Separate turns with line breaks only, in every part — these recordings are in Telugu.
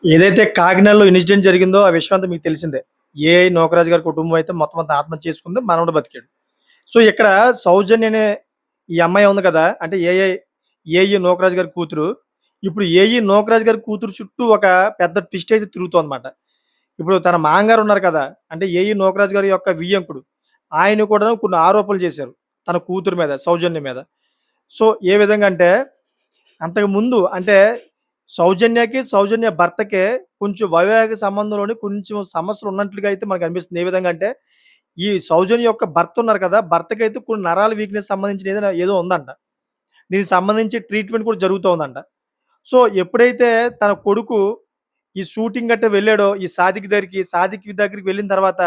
ఏదైతే కాకినాడలో ఇన్సిడెంట్ జరిగిందో ఆ విషయం అంతా మీకు తెలిసిందే. ఏఐ నూకరాజు గారి కుటుంబం అయితే మొత్తం అంతా ఆత్మహత్య చేసుకుంది. మనవడు బతికాడు. సో, ఇక్కడ సౌజన్య అనే ఈ అమ్మాయి ఉంది కదా! అంటే ఏఈ నూకరాజు గారి కూతురు. ఇప్పుడు ఏఈ నూకరాజు గారి కూతురు చుట్టూ ఒక పెద్ద ట్విస్ట్ అయితే తిరుగుతోందన్నమాట. ఇప్పుడు తన మామగారు ఉన్నారు కదా! అంటే ఏఈ నూకరాజు గారి యొక్క వియ్యంకుడు. ఆయన కూడాను కొన్ని ఆరోపణలు చేశారు. తన కూతురు మీద, సౌజన్య మీద. సో, ఏ విధంగా అంటే అంతకుముందు అంటే సౌజన్య భర్తకే కొంచెం వైవాహిక సంబంధంలోని కొంచెం సమస్యలు ఉన్నట్లుగా అయితే మనకనిపిస్తుంది. ఏ విధంగా అంటే, ఈ సౌజన్య యొక్క భర్త ఉన్నారు కదా! భర్తకైతే కొన్ని నరాల వీక్‌నెస్ సంబంధించిన ఏదో ఉందంట. దీనికి సంబంధించి ట్రీట్‌మెంట్ కూడా జరుగుతూ ఉందంట. సో, ఎప్పుడైతే తన కొడుకు ఈ షూటింగ్ గట్టా వెళ్ళాడో, సాదిక్ దగ్గరికి వెళ్ళిన తర్వాత,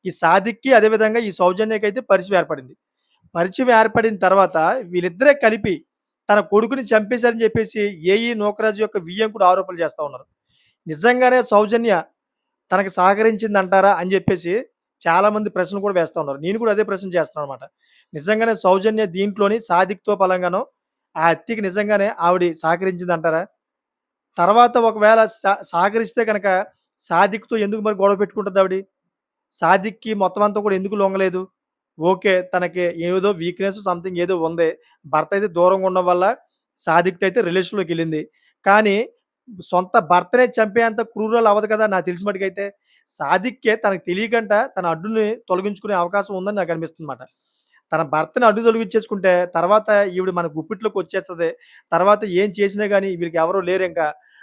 ఈ సాదిక్‌కి అదే విధంగా ఈ సౌజన్యకైతే పరిచయం ఏర్పడింది. పరిచయం ఏర్పడిన తర్వాత వీళ్ళిద్దరే కలిపి తన కొడుకుని చంపేశారని చెప్పేసి ఏఈ నూకరాజు యొక్క వియ్యంకుడు ఆరోపణలు చేస్తా ఉన్నారు. నిజంగానే సౌజన్య తనకి సహకరించిందంటారా అని చెప్పేసి చాలామంది ప్రశ్నలు కూడా వేస్తా ఉన్నారు. నేను కూడా అదే ప్రశ్న చేస్తున్నాననమాట. నిజంగానే సౌజన్య దీంట్లోని సాదిక్‌తో పలంగానో ఆ హత్యకి నిజంగానే ఆవిడ సహకరించిందంటారా? తర్వాత ఒకవేళ సహకరిస్తే గనక సాదిక్‌తో ఎందుకు మరి గొడవ పెట్టుకుంటదావిడ? సాదిక్‌కి మొత్తం అంతా కూడా ఎందుకు లొంగలేదు? ఓకే. తనకి ఏదో వీక్‌నెస్ సంథింగ్ ఏదో ఉంది. భర్త అయితే దూరంగా ఉండడం వల్ల సాదిక్‌తో అయితే రిలేషన్‌లోకెళ్ళింది. కానీ సొంత భర్తనే చంపేంత క్రూరురాలు అవ్వదు కదా! నాకు తెలిసిన మట్టుకైతే. సాదిక్‌కే తనకు తెలియకంట తన అడ్డుని తొలగించుకునే అవకాశం ఉందని నాకనిపిస్తుందన్నమాట. తన భర్తని అడ్డు తొలగించేసుకుంటే తర్వాత ఈవిడ మన గుప్పిట్లోకొచ్చేస్తది. తర్వాత ఏం చేసినా గాని వీళ్ళకి ఎవరు లేరింక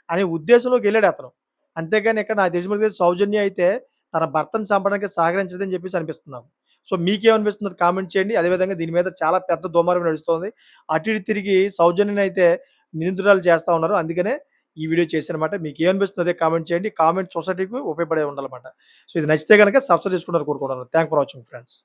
అనే ఉద్దేశంలోకెళ్ళాడతను. అంతేగాని ఇక్కడ నాకు తెలిసిన మట్టుకు సౌజన్య అయితే తన భర్తను చంపడానికి సహకరించదని చెప్పేసి అనిపిస్తుంది నాకు. సో, మీకేమనిపిస్తుందో కామెంట్ చేయండి. అదే విధంగా దీని మీద చాలా పెద్ద దుమారం నడుస్తోంది. అటు ఇటు తిరిగి సౌజన్యనైతే నిందితురాలు చేస్తా ఉన్నారు. అందుకనే ఈ వీడియో చేశానన్నమాట. మీకేమనిపిస్తుందో అదే కామెంట్ చేయండి. కామెంట్ సొసైటీకి ఉపయోగపడే ఉండాలన్నమాట. సో, ఇది నచ్చితే గనక సబ్స్క్రైబ్ చేసుకుంటారని కోరుకుంటున్నాను. Thank for watching friends.